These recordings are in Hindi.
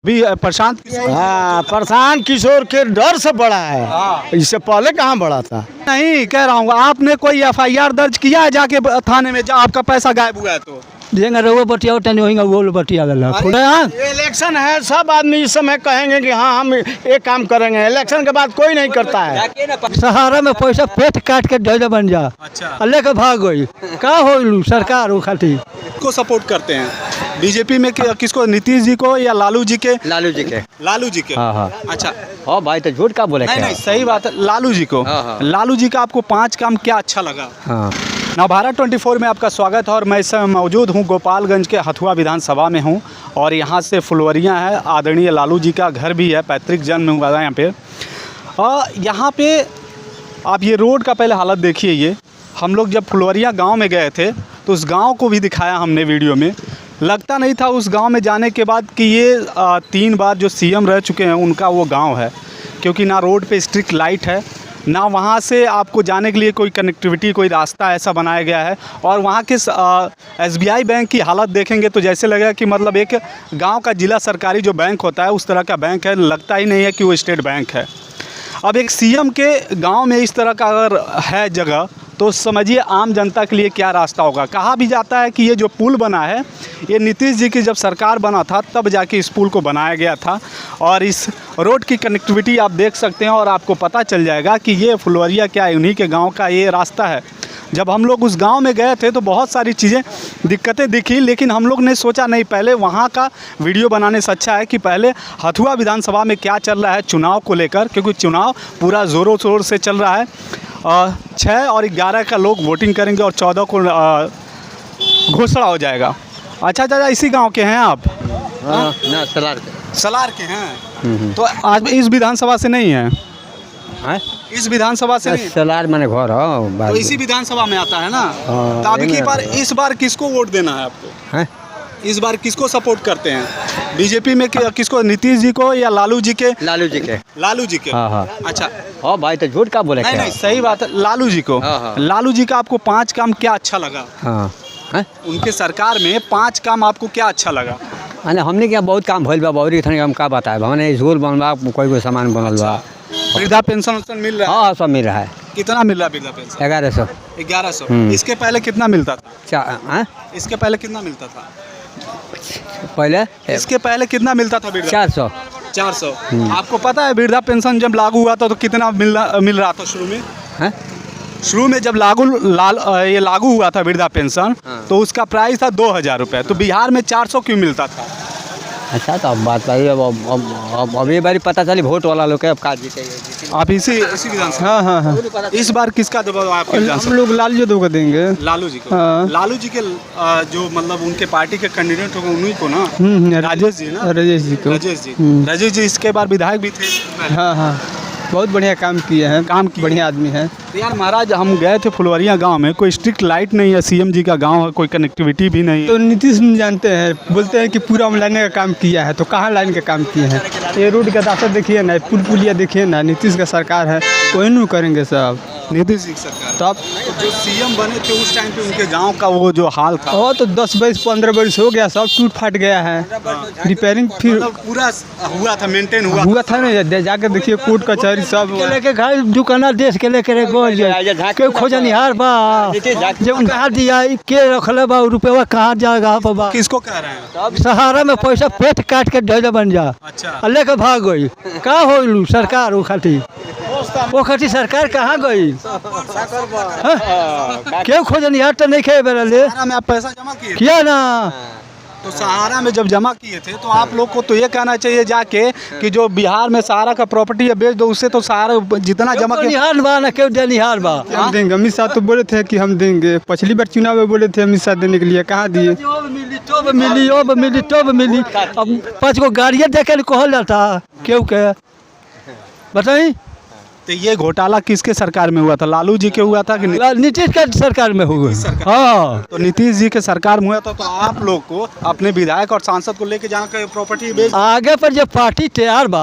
भी प्रशांत किशोर हाँ, प्रशांत किशोर के डर से बड़ा है। इससे पहले कहाँ बड़ा था। नहीं कह रहा हूँ, आपने कोई एफआईआर दर्ज किया है जाके थाने में, जब आपका पैसा गायब हुआ है तो? देंगे रहो बटिया तनी होगा वो बटिया गला अरे, इलेक्शन है, सब आदमी इस समय कहेंगे कि हाँ हम एक काम करेंगे। इलेक्शन के बाद कोई नहीं करता है। सहारा में पैसा पेट काट के ढेले बन जा, अच्छा लेके भाग गई का हो सरकार वो खाती। को सपोर्ट करते हैं बीजेपी में किसको, नीतीश जी को या लालू जी के? लालू जी के। लालू जी के। हाँ हाँ अच्छा, हाँ भाई तो झूठ का बोले नहीं नहीं सही बात है, लालू जी को। हाँ, हाँ। लालू जी का आपको 5 काम क्या अच्छा लगा? हाँ नवभारत 24 में आपका स्वागत है और मैं इस समय मौजूद हूँ गोपालगंज के हथुआ विधानसभा में हूँ और यहाँ से फुलवरियाँ है, आदरणीय लालू जी का घर भी है, पैतृक जन्म हुआ है यहाँ पे। और यहाँ पे आप ये रोड का पहले हालत देखिए। ये हम लोग जब फुलवरियाँ गांव में गए थे तो उस गांव को भी दिखाया हमने वीडियो में। लगता नहीं था उस गांव में जाने के बाद कि ये 3 बार जो सीएम रह चुके हैं उनका वो गांव है, क्योंकि ना रोड पे स्ट्रिक्ट लाइट है, ना वहाँ से आपको जाने के लिए कोई कनेक्टिविटी, कोई रास्ता ऐसा बनाया गया है। और वहाँ के SBI बैंक की हालत देखेंगे तो जैसे लगेगा कि मतलब एक गांव का जिला सरकारी जो बैंक होता है उस तरह का बैंक है, लगता ही नहीं है कि वो स्टेट बैंक है। अब एक सीएम के गांव में इस तरह का अगर है जगह तो समझिए आम जनता के लिए क्या रास्ता होगा। कहा भी जाता है कि ये जो पुल बना है ये नीतीश जी की जब सरकार बना था तब जाके इस पुल को बनाया गया था। और इस रोड की कनेक्टिविटी आप देख सकते हैं और आपको पता चल जाएगा कि ये फुलवरिया क्या है, उन्हीं के गांव का ये रास्ता है। जब हम लोग उस गांव में गए थे तो बहुत सारी चीज़ें दिक्कतें दिखी, लेकिन हम लोग ने सोचा नहीं, पहले वहां का वीडियो बनाने से अच्छा है कि पहले हथुआ विधानसभा में क्या चल रहा है चुनाव को लेकर, क्योंकि चुनाव पूरा ज़ोरों शोर से चल रहा है। 6 और 11 का लोग वोटिंग करेंगे और 14 को घोषणा हो जाएगा। अच्छा चाचा, इसी गांव के हैं आप? हाँ ना, सलार के। सलार के हैं। तो आज इस विधानसभा से नहीं है? इस विधानसभा से नहीं? सलार मैंने घर हो तो इसी विधानसभा में आता है ना। तो अब की बार इस बार किसको वोट देना है आपको? हैं? इस बार किसको सपोर्ट करते हैं बीजेपी में, किसको, नीतीश जी को या लालू जी के? लालू जी के। लालू जी के। हाँ हाँ अच्छा, हाँ भाई तो झूठ का बोले नहीं नहीं सही बात है, लालू जी को। हाँ, हाँ। लालू जी का आपको 5 काम क्या अच्छा लगा? हाँ हैं? उनके सरकार में 5 काम आपको क्या अच्छा लगा? अरे हमने क्या बहुत काम भइल बा, बहुत इतने हम का बताए, हमने स्कूल बनवा, कोई सामान बनल बा। वृद्धा पेंशन मिल रहा है? हाँ सब मिल रहा है। कितना मिल रहा है वृद्धा पेंशन? 1100। 1100। इसके पहले कितना मिलता था? इसके पहले कितना मिलता था? पहले इसके पहले कितना मिलता था वृद्धा? 400। 400। आपको पता है वृद्धा पेंशन जब लागू हुआ था तो कितना मिल रहा था शुरू में? हैं? शुरू में जब ये लागू हुआ था वृद्धा पेंशन, तो उसका प्राइस था 2000 रुपये। तो बिहार में 400 क्यों मिलता था? अच्छा तो अब बात भाई, अब अभी बारी पता चली वोट वाला लोग अब का जीते। आप इसी विधानसभा? हाँ हाँ हाँ, इस बार किसका दबाव आपके हम विधानसभा? लोग लालू यादव को देंगे। लालू जी को। हाँ। लालू जी के जो मतलब उनके पार्टी के कैंडिडेट होंगे उन्हीं को ना? राजेश जी ना? राजेश जी को। राजेश जी इसके बार विधायक भी थे। हाँ हाँ, बहुत बढ़िया काम किए हैं, बढ़िया आदमी है। तो यार महाराज, हम गए थे फुलवरिया गांव में, कोई स्ट्रिक्ट लाइट नहीं है, सीएम जी का गांव है, कोई कनेक्टिविटी भी नहीं है। तो नीतीश जानते हैं, बोलते हैं कि पूरा लाइन का काम किया है, तो कहाँ लाइन का काम किए हैं? ये रोड का रास्ता देखिए ना, पुलिया देखिए ना, नीतीश का सरकार है, वही नहीं करेंगे सब। नीतीश जी की सरकार। तो आप जो सीएम बने थे उस टाइम पे उनके गांव का वो जो हाल था, वो तो 10 बरस 15 बरस हो गया, सब टूट फाट गया है। रिपेयरिंग फिर मतलब पूरा हुआ था, मेंटेन हुआ था ना, जाकर देखिए कोर्ट कचहरी सब लेके घर दुकाना देश के लेके कोई खोजनिहार बा, जब कहाँ दिया के रखले बा, रुपया कहाँ जाएगा बा? किसको कह रहे हैं? सहारा में पैसा पेट काट के ढेले बन जा, अच्छा, लेके भाग गई का हो सरकार? वो खाती सरकार कहाँ गई? क्यों खोजनिहार तो नहीं खे बेरा ले सहारा में आप पैसा जमा किया ना? तो सहारा में जब जमा किए थे तो आप लोग को तो ये कहना चाहिए जाके कि जो बिहार में सहारा का प्रॉपर्टी है बेच दो, उससे तो सहारा जितना जमा किया। निहार बा ना, क्यों देनिहार बा? हम देंगे, अमित शाह तो बोले थे कि हम देंगे, पिछली बार चुनाव में बोले थे अमित शाह देने के लिए, कहाँ दिए? तब मिली। अब 5 गो गाड़ियाँ देखे कहल जाता, क्यों के बताई? तो ये घोटाला किसके सरकार में हुआ था, लालू जी के हुआ था कि नीतीश के सरकार में हुए। हाँ, तो नीतीश जी के सरकार में हुआ था, तो आप लोग को अपने विधायक और सांसद को लेके जहाँ के प्रॉपर्टी बेच आगे पर जो पार्टी तैयार बा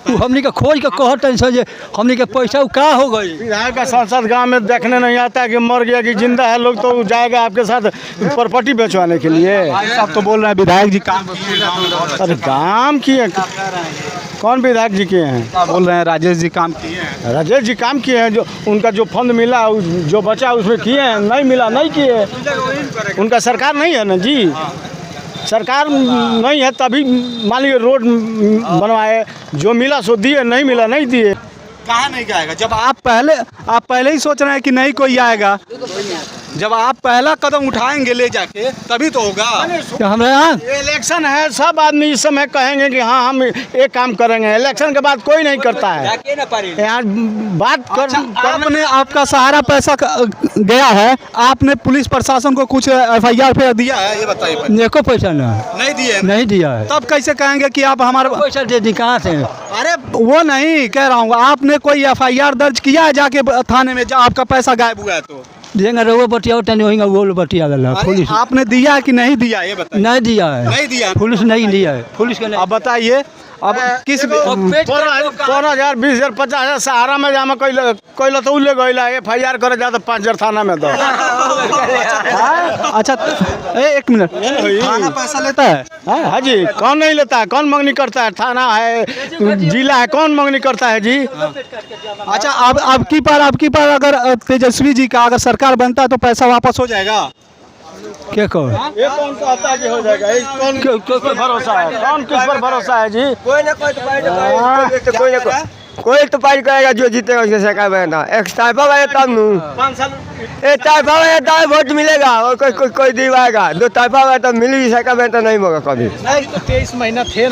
वो हमनी के खोज के कहत टेंशन जे हमनी के पैसा उ का हो गई। विधायक का सांसद गांव में देखने नहीं आता कि मर गया कि जिंदा है, लोग तो जाएगा आपके साथ प्रॉपर्टी बेचवाने के लिए। आप तो बोल रहे हैं विधायक जी काम किए गाँव में बहुत अरे काम किए, कौन विधायक जी किए हैं? अच्छा। बोल रहे हैं राजेश जी काम किए हैं। राजेश जी काम किए हैं, जो उनका जो फंड मिला जो बचा उसमें किए हैं, नहीं मिला नहीं किए। उनका सरकार नहीं है ना जी, सरकार नहीं है तभी मान लीजिए रोड बनवाए, जो मिला सो दिए, नहीं मिला नहीं दिए। कहाँ नहीं आएगा, जब आप पहले ही सोच रहे हैं कि नहीं कोई आएगा, जब आप पहला कदम उठाएंगे ले जाके तभी तो होगा। क्या हमारे यहाँ ये इलेक्शन है, सब आदमी इस समय कहेंगे कि हाँ हम एक काम करेंगे, इलेक्शन के बाद कोई नहीं करता है। यहाँ बात कर आपने आपका सारा पैसा गया है, आपने पुलिस प्रशासन को कुछ FIR पे दिया है, ये बताइए। एको पैसा ना नहीं दिए, नहीं दिया है। तब कैसे कहेंगे कि आप हमारे पैसा दे दी कहाँ से? अरे वो नहीं कह रहा हूँ, आपने कोई FIR दर्ज किया है जाके थाने में जब आपका पैसा गायब हुआ है? तो देंगे रहो बटिया तनी होगा वो बटिया गला। अरे पुलिस आपने दिया है कि नहीं दिया, ये बताइए। नहीं दिया है, नहीं दिया, पुलिस नहीं दिया है, पुलिस के नहीं। अब बताइए अब किस 15,000 20,000 50,000 सहारा में जामा कोई तो उल्ले गईला FIR करे जा तो 5,000 थाना में दो। अच्छा एक मिनट, थाना पैसा लेता है? हाँ जी, कौन नहीं लेता है, कौन मंगनी करता है? थाना है, जिला है, कौन मंगनी करता है जी? अच्छा अब की बार अगर तेजस्वी जी का अगर सरकार बनता है तो पैसा वापस हो जाएगा? क्या कहो? ये कौन कहता है कि हो जाएगा? कौन किस पर भरोसा है? कौन किस पर भरोसा है जी? कोई ना कोई तो पाई करेगा जो जीतेगा उसके सरकार में। एक टाइपा वाले तब नू 5 साल एक टाइपा वाले तब वोट मिलेगा और कोई दिवाएगा, दो टाइपा वाले तब मिली सरकार में तो नहीं होगा कभी। 23 महीना थे ना।